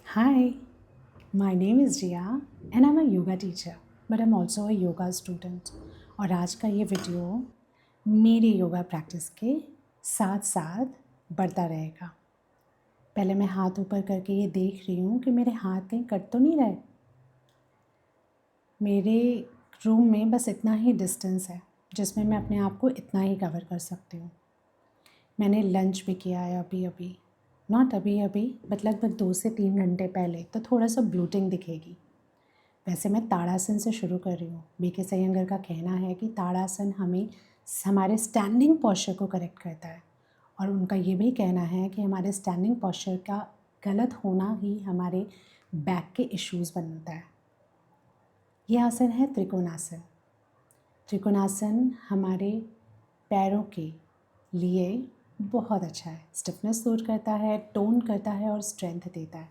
Hi, my name is Jia and I'm a yoga teacher, but I'm also a yoga student. और आज का ये video मेरी yoga practice के साथ साथ बढ़ता रहेगा। पहले मैं हाथ ऊपर करके ये देख रही हूँ कि मेरे हाथ कहीं कट तो नहीं रहे। मेरे रूम में बस इतना ही डिस्टेंस है जिसमें मैं अपने आप को इतना ही कवर कर सकती हूँ। मैंने लंच भी किया है अभी नॉट अभी बट लगभग 2 से 3 घंटे पहले, तो थोड़ा सा ब्लोटिंग दिखेगी। वैसे मैं ताड़ासन से शुरू कर रही हूँ। बीके सयंगर का कहना है कि ताड़ासन हमें हमारे स्टैंडिंग पोस्चर को करेक्ट करता है, और उनका ये भी कहना है कि हमारे स्टैंडिंग पोस्चर का गलत होना ही हमारे बैक के इश्यूज़ बनता है। ये आसन है त्रिकोणासन। त्रिकोणासन हमारे पैरों के लिए बहुत अच्छा है। स्टिफनेस दूर करता है, टोन करता है और स्ट्रेंथ देता है।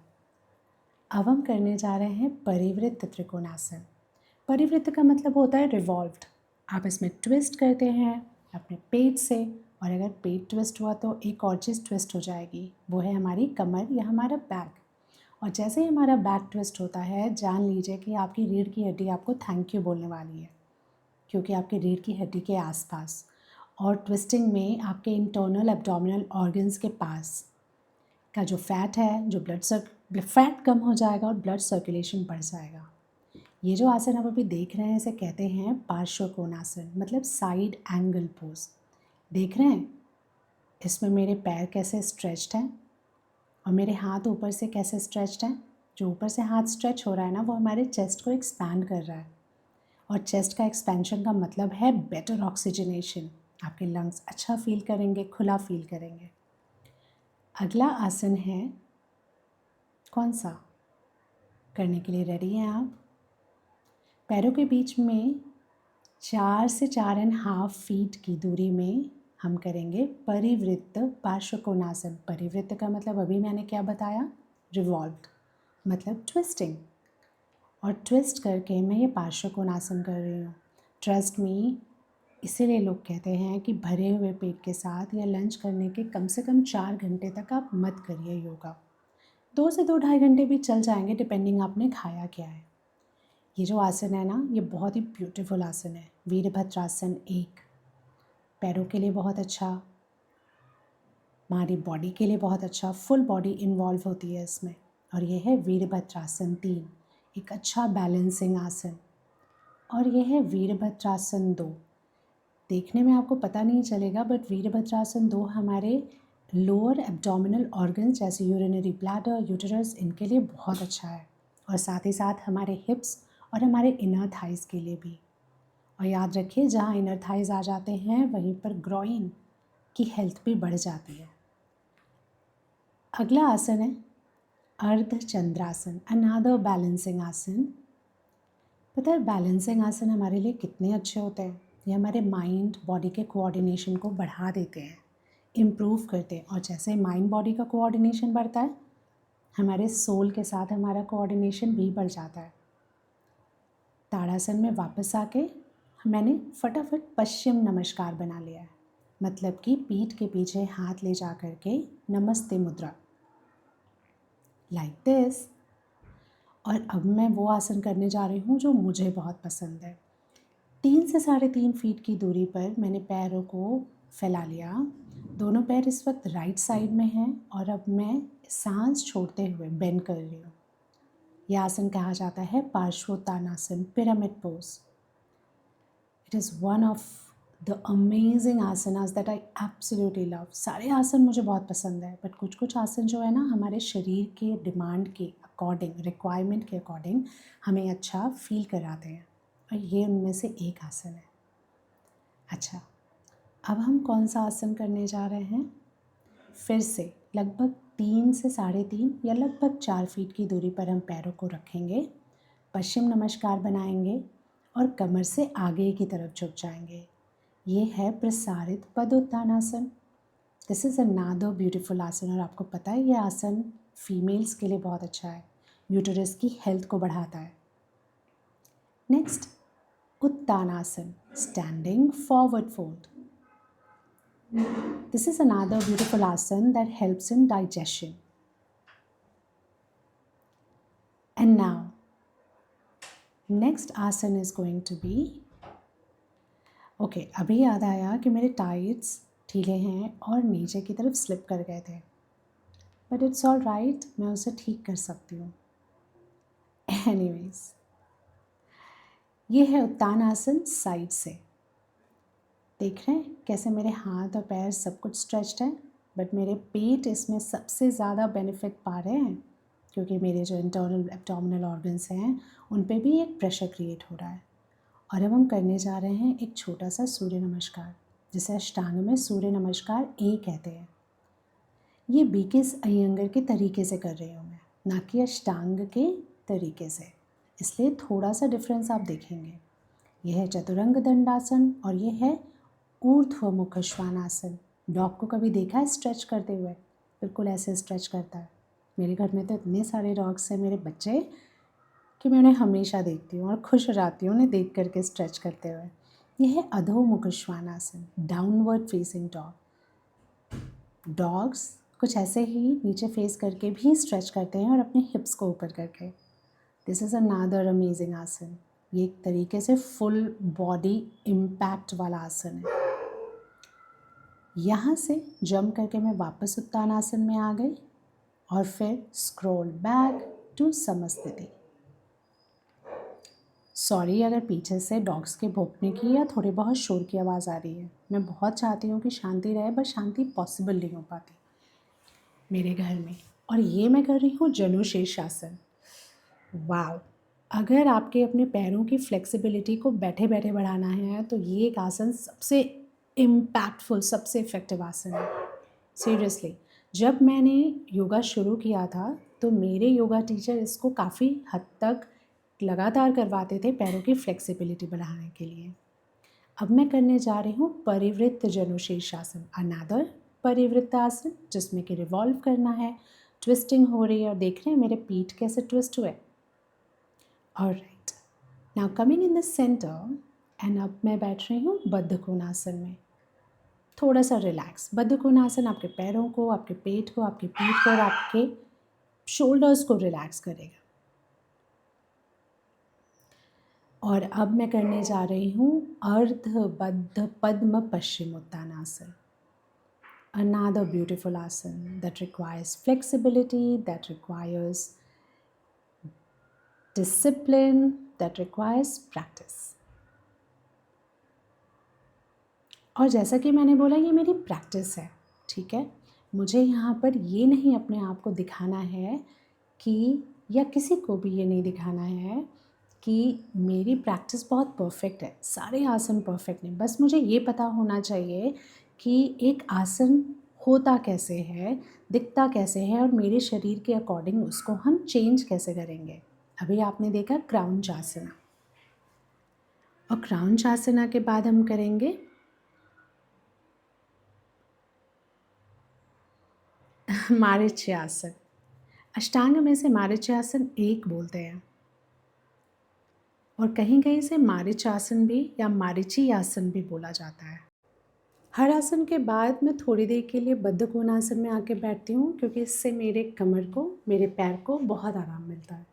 अब हम करने जा रहे हैं परिवृत्त त्रिकोणासन। परिवृत्त का मतलब होता है रिवॉल्व्ड। आप इसमें ट्विस्ट करते हैं अपने पेट से, और अगर पेट ट्विस्ट हुआ तो एक और चीज़ ट्विस्ट हो जाएगी, वो है हमारी कमर या हमारा बैक। और जैसे ही हमारा बैक ट्विस्ट होता है, जान लीजिए कि आपकी रीढ़ की हड्डी आपको थैंक यू बोलने वाली है, क्योंकि आपकी रीढ़ की हड्डी के आसपास और ट्विस्टिंग में आपके इंटरनल एब्डोमिनल ऑर्गन्स के पास का जो फैट है, जो फैट कम हो जाएगा और ब्लड सर्कुलेशन बढ़ जाएगा। ये जो आसन आप अभी देख रहे हैं, इसे कहते हैं पार्श्व कोणासन, मतलब साइड एंगल पोज। देख रहे हैं इसमें मेरे पैर कैसे स्ट्रेच्ड हैं और मेरे हाथ ऊपर से कैसे स्ट्रेच्ड हैं। जो ऊपर से हाथ स्ट्रेच हो रहा है ना, वो हमारे चेस्ट को एक्सपैंड कर रहा है, और चेस्ट का एक्सपेंशन का मतलब है बेटर ऑक्सीजनेशन। आपके लंग्स अच्छा फील करेंगे, खुला फील करेंगे। अगला आसन है कौन सा? करने के लिए रेडी हैं आप? पैरों के बीच में 4 से 4.5 फीट की दूरी में हम करेंगे परिवृत्त पार्श्वकोणासन। परिवृत्त का मतलब अभी मैंने क्या बताया? रिवॉल्व्ड, मतलब ट्विस्टिंग। और ट्विस्ट करके मैं ये पार्श्वकोणासन कर रही हूँ। ट्रस्ट मी, इसीलिए लोग कहते हैं कि भरे हुए पेट के साथ या लंच करने के कम से कम 4 घंटे तक आप मत करिए योगा। 2 से 2 ढाई घंटे भी चल जाएंगे, डिपेंडिंग आपने खाया क्या है। ये जो आसन है ना, ये बहुत ही ब्यूटीफुल आसन है। वीरभद्रासन 1 पैरों के लिए बहुत अच्छा, हमारी बॉडी के लिए बहुत अच्छा, फुल बॉडी इन्वॉल्व होती है इसमें। और ये है वीरभद्रासन 3, एक अच्छा बैलेंसिंग आसन। और ये है वीरभद्रासन 2। देखने में आपको पता नहीं चलेगा, बट वीरभद्रासन 2 हमारे लोअर एब्डोमिनल ऑर्गन्स जैसे यूरिनरी ब्लैडर, यूटेरस, इनके लिए बहुत अच्छा है, और साथ ही साथ हमारे हिप्स और हमारे इनर थाइज़ के लिए भी। और याद रखिए, जहाँ इनर थाइज़ आ जाते हैं वहीं पर ग्रोइन की हेल्थ भी बढ़ जाती है। अगला आसन है अर्धचंद्रासन, अनादर बैलेंसिंग आसन। पता है बैलेंसिंग आसन हमारे लिए कितने अच्छे होते हैं? ये हमारे माइंड बॉडी के कोऑर्डिनेशन को बढ़ा देते हैं, इम्प्रूव करते हैं। और जैसे माइंड बॉडी का कोऑर्डिनेशन बढ़ता है, हमारे सोल के साथ हमारा कोऑर्डिनेशन भी बढ़ जाता है। ताड़ासन में वापस आके मैंने फटाफट पश्चिम नमस्कार बना लिया है, मतलब कि पीठ के पीछे हाथ ले जा कर के नमस्ते मुद्रा, लाइक दिस। और अब मैं वो आसन करने जा रही हूँ जो मुझे बहुत पसंद है। 3 से 3.5 फीट की दूरी पर मैंने पैरों को फैला लिया। दोनों पैर इस वक्त राइट साइड में हैं, और अब मैं सांस छोड़ते हुए बेंड कर रही हूँ। यह आसन कहा जाता है पार्श्वोत्तानासन, pyramid pose. It is one of the amazing asanas that I absolutely love. सारे आसन मुझे बहुत पसंद है, बट कुछ कुछ आसन जो है ना, हमारे शरीर के डिमांड के अकॉर्डिंग, रिक्वायरमेंट के अकॉर्डिंग हमें अच्छा फील कराते हैं, और ये उनमें से एक आसन है। अच्छा, अब हम कौन सा आसन करने जा रहे हैं? फिर से लगभग 3 से 3.5 या लगभग 4 फीट की दूरी पर हम पैरों को रखेंगे, पश्चिम नमस्कार बनाएंगे और कमर से आगे की तरफ झुक जाएंगे। ये है प्रसारित पदोत्तानासन। दिस इज़ अनदर ब्यूटीफुल आसन, और आपको पता है ये आसन फीमेल्स के लिए बहुत अच्छा है, यूटेरस की हेल्थ को बढ़ाता है। Next, Uttanasana, standing forward fold. This is another beautiful asana that helps in digestion. And now, next asana is going to be, अभी याद आया कि मेरे टाइट्स ढीले हैं और नीचे की तरफ स्लिप कर गए थे, बट इट्स ऑल राइट, मैं उसे ठीक कर सकती हूँ. एनीवेज, ये है उत्तानासन साइड से. देख रहे हैं कैसे मेरे हाथ और पैर सब कुछ स्ट्रेच्ड है, बट मेरे पेट इसमें सबसे ज़्यादा बेनिफिट पा रहे हैं, क्योंकि मेरे जो इंटरनल एब्डोमिनल ऑर्गन्स हैं उन पे भी एक प्रेशर क्रिएट हो रहा है. और अब हम करने जा रहे हैं एक छोटा सा सूर्य नमस्कार, जिसे अष्टांग में सूर्य नमस्कार ए कहते हैं. ये बीकेएस अयंगर के तरीके से कर रही हूँ मैं, ना कि अष्टांग के तरीके से, इसलिए थोड़ा सा डिफरेंस आप देखेंगे. यह है चतुरंग दंडासन और ये है ऊर्ध्वमुख श्वानासन. डॉग को कभी देखा है स्ट्रेच करते हुए? बिल्कुल ऐसे स्ट्रेच करता है. मेरे घर में तो इतने सारे डॉग्स हैं, मेरे बच्चे, कि मैं उन्हें हमेशा देखती हूँ और खुश हो जाती हूँ उन्हें देख करके स्ट्रेच करते हुए. यह है अधोमुख Shvanasana, downward facing dog. Dogs कुछ ऐसे ही नीचे फेस करके भी स्ट्रेच करते हैं और अपने हिप्स को ऊपर करके. दिस इज़ अनदर अमेजिंग आसन. ये एक तरीके से फुल बॉडी इम्पैक्ट वाला आसन है. यहाँ से जंप करके मैं वापस उत्तानासन में आ गई और फिर स्क्रॉल बैक टू समस्थिति. सॉरी अगर पीछे से डॉग्स के भौंकने की या थोड़ी बहुत शोर की आवाज़ आ रही है. मैं बहुत चाहती हूँ कि शांति रहे, बट शांति पॉसिबल नहीं हो पाती मेरे घर में. और ये मैं कर रही हूँ जनुशीर्षासन. वाव, अगर आपके अपने पैरों की फ्लेक्सिबिलिटी को बैठे बैठे बढ़ाना है तो ये एक आसन सबसे इम्पैक्टफुल, सबसे इफ़ेक्टिव आसन है. सीरियसली, जब मैंने योगा शुरू किया था तो मेरे योगा टीचर इसको काफ़ी हद तक लगातार करवाते थे पैरों की फ्लेक्सिबिलिटी बढ़ाने के लिए. अब मैं करने जा रही हूँ परिवृत्त जनुशीर्षासन, अनदर परिवृत्त आसन, जिसमें कि रिवॉल्व करना है, ट्विस्टिंग हो रही है और देख रहे हैं मेरे पीठ कैसे ट्विस्ट हुए. Alright, now coming in the centre, and अब मैं बैठ रही हूँ बद्ध कोणासन में. थोड़ा सा रिलैक्स. बद्ध कोणासन आपके पैरों को, आपके पेट को, आपकी पीठ को और आपके शोल्डर्स को रिलैक्स करेगा. और अब मैं करने जा रही हूँ अर्धबद्ध पद्म Paschimottanasana. Another beautiful asana that requires flexibility, that requires discipline, that requires practice. और जैसा कि मैंने बोला, ये मेरी प्रैक्टिस है, ठीक है. मुझे यहाँ पर ये नहीं अपने आप को दिखाना है कि, या किसी को भी ये नहीं दिखाना है कि मेरी प्रैक्टिस बहुत परफेक्ट है. सारे आसन परफेक्ट नहीं, बस मुझे ये पता होना चाहिए कि एक आसन होता कैसे है, दिखता कैसे है, और मेरे शरीर के अकॉर्डिंग उसको हम चेंज कैसे करेंगे. अभी आपने देखा क्राउंच आसना, और क्राउंच आसना के बाद हम करेंगे मारीच्यासन. अष्टांग में से मारीच्यासन एक बोलते हैं, और कहीं कहीं से मारीचासन भी या मारीची आसन भी बोला जाता है. हर आसन के बाद मैं थोड़ी देर के लिए बद्ध कोणासन में आके बैठती हूँ, क्योंकि इससे मेरे कमर को, मेरे पैर को बहुत आराम मिलता है.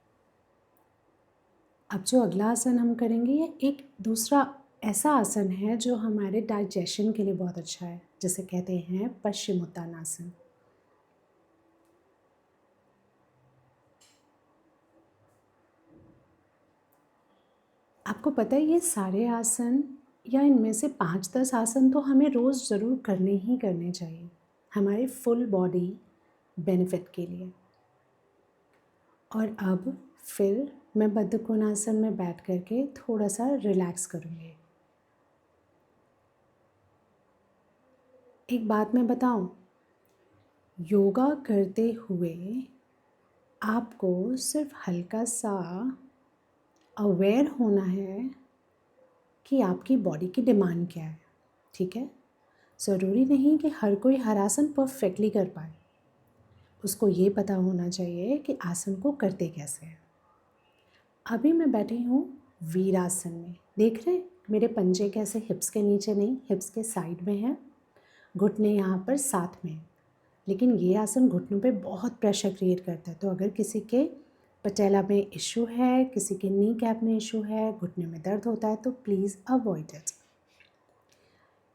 अब जो अगला आसन हम करेंगे, ये एक दूसरा ऐसा आसन है जो हमारे डाइजेशन के लिए बहुत अच्छा है, जिसे कहते हैं पश्चिमोत्तानासन. आपको पता है ये सारे आसन, या इनमें से 5-10 आसन तो हमें रोज़ ज़रूर करने ही करने चाहिए, हमारे फुल बॉडी बेनिफिट के लिए. और अब फिर मैं बद्ध कोणासन में बैठ करके थोड़ा सा रिलैक्स करूँगी. एक बात मैं बताऊँ, योगा करते हुए आपको सिर्फ हल्का सा अवेयर होना है कि आपकी बॉडी की डिमांड क्या है, ठीक है. ज़रूरी नहीं कि हर कोई हर आसन परफेक्टली कर पाए. उसको ये पता होना चाहिए कि आसन को करते कैसे हैं. अभी मैं बैठी हूँ वीरासन में. देख रहे हैं मेरे पंजे कैसे हिप्स के नीचे नहीं, हिप्स के साइड में हैं, घुटने यहाँ पर साथ में, लेकिन ये आसन घुटनों पे बहुत प्रेशर क्रिएट करता है। तो अगर किसी के पटेला में इशू है, किसी के नी कैप में इशू है, घुटने में दर्द होता है, तो प्लीज़ अवॉइड इट।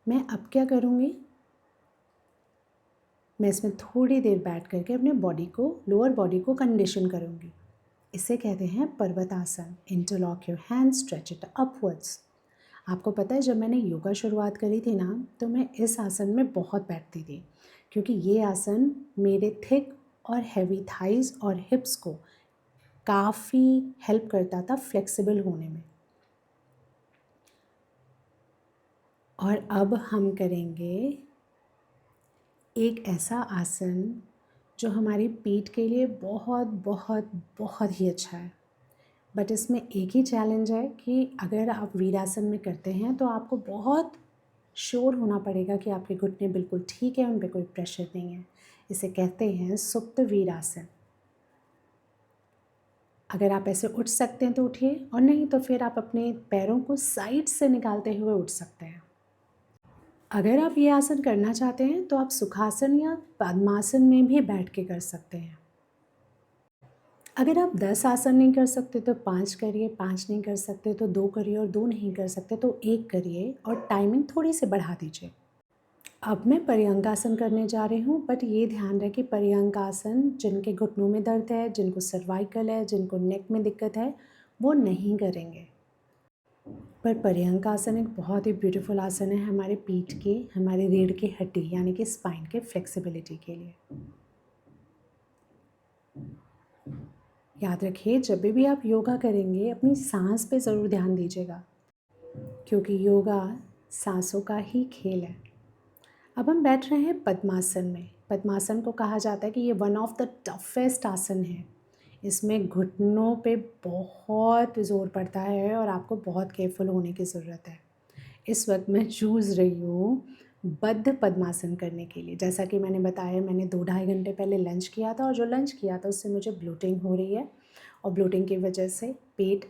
मैं अब क्या करूँगी, मैं इसमें थोड़ी देर बैठ करके अपने बॉडी को, लोअर बॉडी को कंडीशन करूँगी। इसे कहते हैं पर्वत आसन। Interlock your hand, stretch it upwards. आपको पता है जब मैंने योगा शुरुआत करी थी ना, तो मैं इस आसन में बहुत बैठती थी, क्योंकि ये आसन मेरे थिक और हैवी थाइज़ और हिप्स को काफ़ी हेल्प करता था फ्लेक्सिबल होने में। और अब हम करेंगे एक ऐसा आसन जो हमारी पीठ के लिए बहुत बहुत बहुत ही अच्छा है। बट इसमें एक ही चैलेंज है कि अगर आप वीरासन में करते हैं तो आपको बहुत श्योर होना पड़ेगा कि आपके घुटने बिल्कुल ठीक है, उन पर कोई प्रेशर नहीं है। इसे कहते हैं सुप्त वीरासन। अगर आप ऐसे उठ सकते हैं तो उठिए, और नहीं तो फिर आप अपने पैरों को साइड से निकालते हुए उठ सकते हैं। अगर आप ये आसन करना चाहते हैं तो आप सुखासन या पद्मासन में भी बैठ के कर सकते हैं। अगर आप 10 आसन नहीं कर सकते तो 5 करिए, 5 नहीं कर सकते तो 2 करिए, और 2 नहीं कर सकते तो 1 करिए, और टाइमिंग थोड़ी सी बढ़ा दीजिए। अब मैं पर्यंकासन करने जा रही हूँ, बट ये ध्यान रहे कि पर्यंकासन जिनके घुटनों में दर्द है, जिनको सर्वाइकल है, जिनको नेक में दिक्कत है, वो नहीं करेंगे। पर पर्यंकासन एक बहुत ही ब्यूटीफुल आसन है हमारे पीठ के, हमारे रीढ़ की हड्डी यानी कि स्पाइन के फ्लेक्सिबिलिटी के लिए। याद रखिए, जब भी आप योगा करेंगे अपनी सांस पे ज़रूर ध्यान दीजिएगा, क्योंकि योगा सांसों का ही खेल है। अब हम बैठ रहे हैं पद्मासन में। पद्मासन को कहा जाता है कि ये वन ऑफ द टफेस्ट आसन है। इसमें घुटनों पे बहुत ज़ोर पड़ता है और आपको बहुत केयरफुल होने की ज़रूरत है। इस वक्त मैं चूज़ रही हूँ बद्ध पद्मासन करने के लिए। जैसा कि मैंने बताया, मैंने 2-2.5 घंटे पहले लंच किया था, और जो लंच किया था उससे मुझे ब्लोटिंग हो रही है, और ब्लोटिंग की वजह से पेट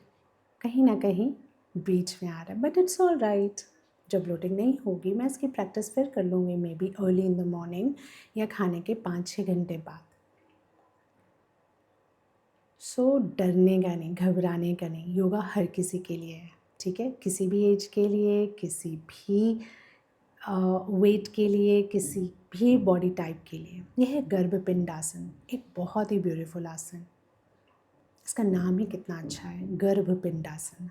कहीं ना कहीं बीच में आ रहा है। But it's all right. जब ब्लोटिंग नहीं होगी मैं इसकी प्रैक्टिस फिर कर लूँगी, may be early in the morning या खाने के 5-6 घंटे बाद। सो डरने का नहीं, घबराने का नहीं। योगा हर किसी के लिए है, ठीक है? किसी भी एज के लिए, किसी भी वेट के लिए, किसी भी बॉडी टाइप के लिए। यह है गर्भपिंड आसन, एक बहुत ही ब्यूटीफुल आसन। इसका नाम ही कितना अच्छा है, गर्भपिंड आसन।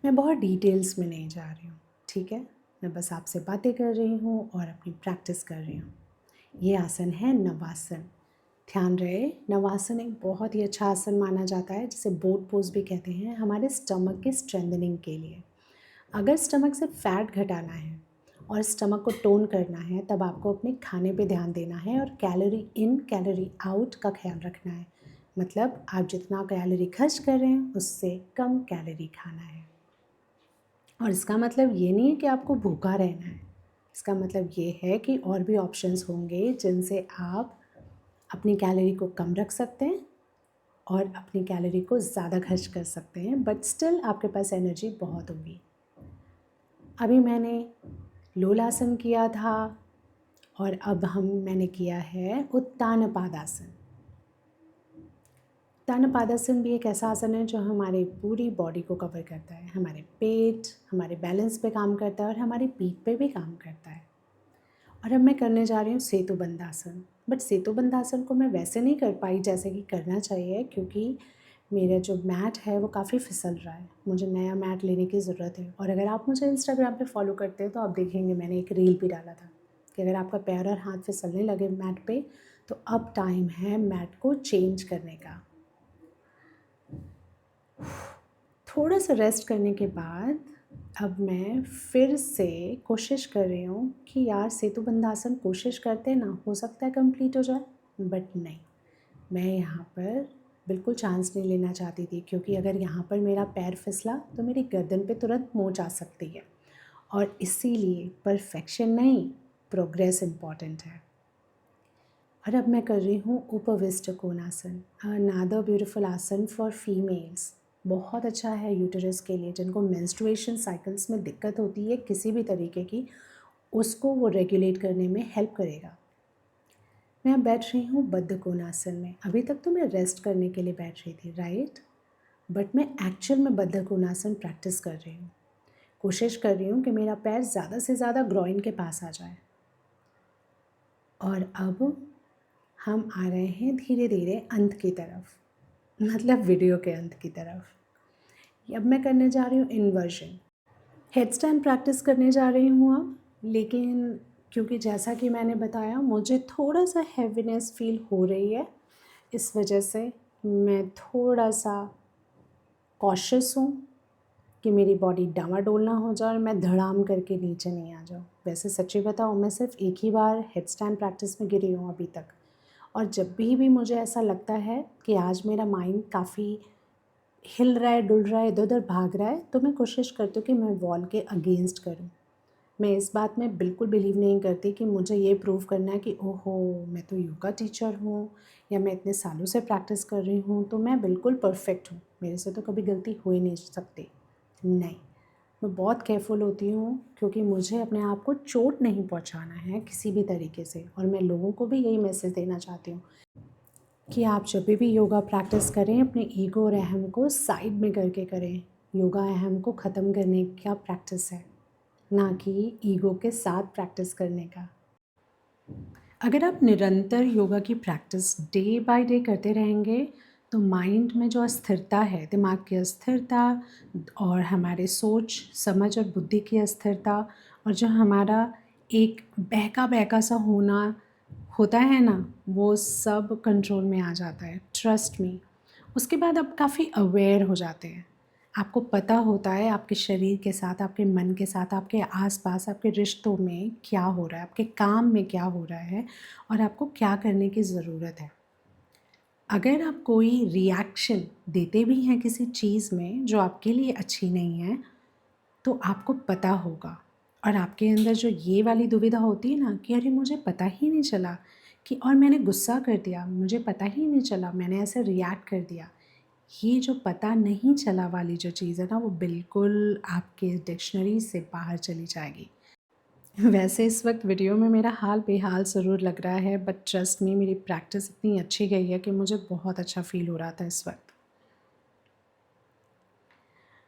मैं बहुत डिटेल्स में नहीं जा रही हूँ, ठीक है? मैं बस आपसे बातें कर रही हूँ और अपनी प्रैक्टिस कर रही हूँ। ये आसन है नवासन। ध्यान रहे, नवासन एक बहुत ही अच्छा आसन माना जाता है, जिसे बोट पोज भी कहते हैं, हमारे स्टमक के स्ट्रेंथनिंग के लिए। अगर स्टमक से फैट घटाना है और स्टमक को टोन करना है, तब आपको अपने खाने पे ध्यान देना है और कैलोरी इन कैलोरी आउट का ख्याल रखना है। मतलब आप जितना कैलोरी खर्च कर रहे हैं उससे कम कैलोरी खाना है। और इसका मतलब ये नहीं है कि आपको भूखा रहना है। इसका मतलब ये है कि और भी ऑप्शंस होंगे जिनसे आप अपनी कैलोरी को कम रख सकते हैं और अपनी कैलोरी को ज़्यादा खर्च कर सकते हैं, बट स्टिल आपके पास एनर्जी बहुत होगी। अभी मैंने लोलासन किया था, और अब मैंने किया है उत्तानपादासन। उत्तानपादासन भी एक ऐसा आसन है जो हमारी पूरी बॉडी को कवर करता है। हमारे पेट, हमारे बैलेंस पे काम करता है और हमारी पीठ पे भी काम करता है। और अब मैं करने जा रही हूँ सेतुबंधासन। बट सेतुबंधासन को मैं वैसे नहीं कर पाई जैसे कि करना चाहिए, क्योंकि मेरा जो मैट है वो काफ़ी फिसल रहा है। मुझे नया मैट लेने की ज़रूरत है। और अगर आप मुझे इंस्टाग्राम पे फॉलो करते हैं तो आप देखेंगे मैंने एक रील भी डाला था कि अगर आपका पैर और हाथ फिसलने लगे मैट पे, तो अब टाइम है मैट को चेंज करने का। थोड़ा सा रेस्ट करने के बाद अब मैं फिर से कोशिश कर रही हूँ कि यार सेतुबंधासन कोशिश करते ना, हो सकता है कंप्लीट हो जाए, बट नहीं, मैं यहाँ पर बिल्कुल चांस नहीं लेना चाहती थी, क्योंकि अगर यहाँ पर मेरा पैर फिसला तो मेरी गर्दन पे तुरंत मोच आ सकती है, और इसीलिए परफेक्शन नहीं, प्रोग्रेस इम्पॉर्टेंट है। और अब मैं कर रही हूँ उपविष्ट कोणासन, अनदर ब्यूटीफुल आसन फॉर फीमेल्स। बहुत अच्छा है यूटरस के लिए, जिनको मेंस्ट्रुएशन साइकिल्स में दिक्कत होती है किसी भी तरीके की, उसको वो रेगुलेट करने में हेल्प करेगा। मैं अब बैठ रही हूँ बद्ध कोणासन में। अभी तक तो मैं रेस्ट करने के लिए बैठ रही थी, राइट? बट मैं एक्चुअल में बद्ध कोणासन प्रैक्टिस कर रही हूँ। कोशिश कर रही हूँ कि मेरा पैर ज़्यादा से ज़्यादा ग्रॉइन के पास आ जाए। और अब हम आ रहे हैं धीरे धीरे अंत की तरफ, मतलब वीडियो के अंत की तरफ। अब मैं करने जा रही हूँ इन्वर्जन। हेडस्टैंड प्रैक्टिस करने जा रही हूँ अब, लेकिन क्योंकि जैसा कि मैंने बताया मुझे थोड़ा सा हैवीनेस फील हो रही है, इस वजह से मैं थोड़ा सा कॉशियस हूँ कि मेरी बॉडी डामाडोल ना हो जाए और मैं धड़ाम करके नीचे नहीं आ जाऊँ। वैसे सच्ची बताऊँ, मैं सिर्फ एक ही बार हेडस्टैंड प्रैक्टिस में गिरी हूँ अभी तक, और जब भी मुझे ऐसा लगता है कि आज मेरा माइंड काफ़ी हिल रहा है, डुल रहा है, इधर उधर भाग रहा है, तो मैं कोशिश करती हूँ कि मैं वॉल के अगेंस्ट करूँ। मैं इस बात में बिल्कुल बिलीव नहीं करती कि मुझे ये प्रूव करना है कि ओहो मैं तो योगा टीचर हूँ या मैं इतने सालों से प्रैक्टिस कर रही हूँ तो मैं बिल्कुल परफेक्ट हूँ, मेरे से तो कभी गलती हो ही नहीं सकती। नहीं, मैं बहुत केयरफुल होती हूँ क्योंकि मुझे अपने आप को चोट नहीं पहुँचाना है किसी भी तरीके से, और मैं लोगों को भी यही मैसेज देना चाहती हूँ कि आप जब भी योगा प्रैक्टिस करें अपने ईगो और अहम को साइड में करके करें। योगा अहम को ख़त्म करने का प्रैक्टिस है, ना कि ईगो के साथ प्रैक्टिस करने का। अगर आप निरंतर योगा की प्रैक्टिस डे बाय डे करते रहेंगे तो माइंड में जो अस्थिरता है, दिमाग की अस्थिरता और हमारे सोच समझ और बुद्धि की अस्थिरता, और जो हमारा एक बहका बहका सा होना होता है ना, वो सब कंट्रोल में आ जाता है, ट्रस्ट मी। उसके बाद आप काफ़ी अवेयर हो जाते हैं, आपको पता होता है आपके शरीर के साथ, आपके मन के साथ, आपके आसपास, आपके रिश्तों में क्या हो रहा है, आपके काम में क्या हो रहा है और आपको क्या करने की ज़रूरत है। अगर आप कोई रिएक्शन देते भी हैं किसी चीज़ में जो आपके लिए अच्छी नहीं है, तो आपको पता होगा, और आपके अंदर जो ये वाली दुविधा होती है ना कि अरे मुझे पता ही नहीं चला कि, और मैंने गुस्सा कर दिया, मुझे पता ही नहीं चला, मैंने ऐसे रिएक्ट कर दिया, ये जो पता नहीं चला वाली जो चीज़ है ना, वो बिल्कुल आपके डिक्शनरी से बाहर चली जाएगी। वैसे इस वक्त वीडियो में मेरा हाल बेहाल ज़रूर लग रहा है, बट ट्रस्ट मी मेरी प्रैक्टिस इतनी अच्छी गई है कि मुझे बहुत अच्छा फील हो रहा था इस वक्त।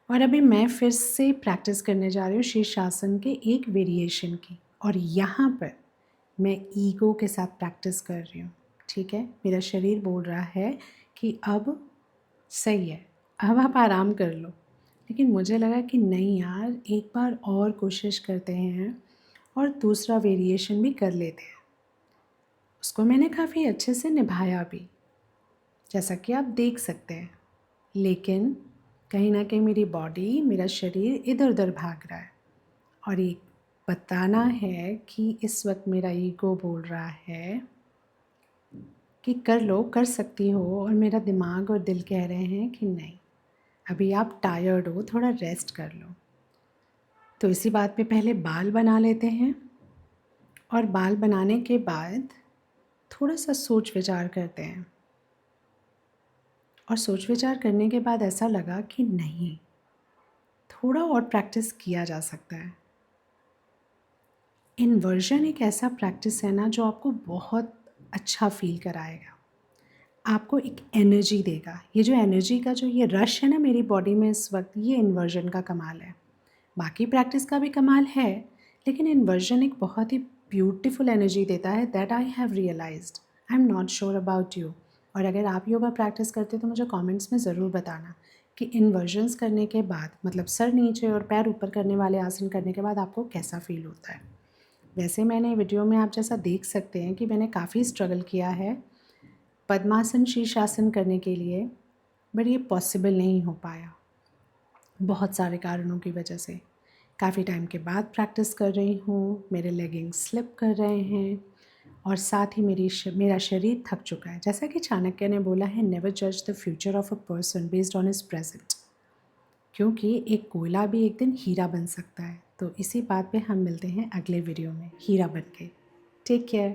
और अभी मैं फिर से प्रैक्टिस करने जा रही हूँ शीर्षासन के एक वेरिएशन की, और यहाँ पर मैं ईगो के साथ प्रैक्टिस कर रही हूँ। ठीक है, मेरा शरीर बोल रहा है कि अब सही है, अब आप आराम कर लो, लेकिन मुझे लगा कि नहीं यार, एक बार और कोशिश करते हैं और दूसरा वेरिएशन भी कर लेते हैं। उसको मैंने काफ़ी अच्छे से निभाया भी, जैसा कि आप देख सकते हैं, लेकिन कहीं ना कहीं मेरी बॉडी, मेरा शरीर इधर उधर भाग रहा है, और ये बताना है कि इस वक्त मेरा ईगो बोल रहा है कि कर लो, कर सकती हो, और मेरा दिमाग और दिल कह रहे हैं कि नहीं, अभी आप टायर्ड हो, थोड़ा रेस्ट कर लो। तो इसी बात पे पहले बाल बना लेते हैं, और बाल बनाने के बाद थोड़ा सा सोच विचार करते हैं, और सोच विचार करने के बाद ऐसा लगा कि नहीं, थोड़ा और प्रैक्टिस किया जा सकता है। इन्वर्जन एक ऐसा प्रैक्टिस है ना जो आपको बहुत अच्छा फील कराएगा, आपको एक एनर्जी देगा। ये जो एनर्जी का जो ये रश है ना मेरी बॉडी में इस वक्त, ये इन्वर्जन का कमाल है। बाकी प्रैक्टिस का भी कमाल है, लेकिन इन्वर्जन एक बहुत ही ब्यूटीफुल एनर्जी देता है, that I have realised. I am not sure about you. और अगर आप योगा प्रैक्टिस करते हो तो मुझे कमेंट्स में ज़रूर बताना कि इन्वर्जन्स करने के बाद, मतलब सर नीचे और पैर ऊपर करने वाले आसन करने के बाद आपको कैसा फील होता है। वैसे मैंने वीडियो में आप जैसा देख सकते हैं कि मैंने काफ़ी स्ट्रगल किया है पद्मासन शीर्षासन करने के लिए, बट ये पॉसिबल नहीं हो पाया बहुत सारे कारणों की वजह से। काफ़ी टाइम के बाद प्रैक्टिस कर रही हूँ, मेरे लेगिंग्स स्लिप कर रहे हैं, और साथ ही मेरा शरीर थक चुका है। जैसा कि चाणक्य ने बोला है, नेवर जज the future of a person based on his present, क्योंकि एक कोयला भी एक दिन हीरा बन सकता है। तो इसी बात पे हम मिलते हैं अगले वीडियो में हीरा बन के। Take care.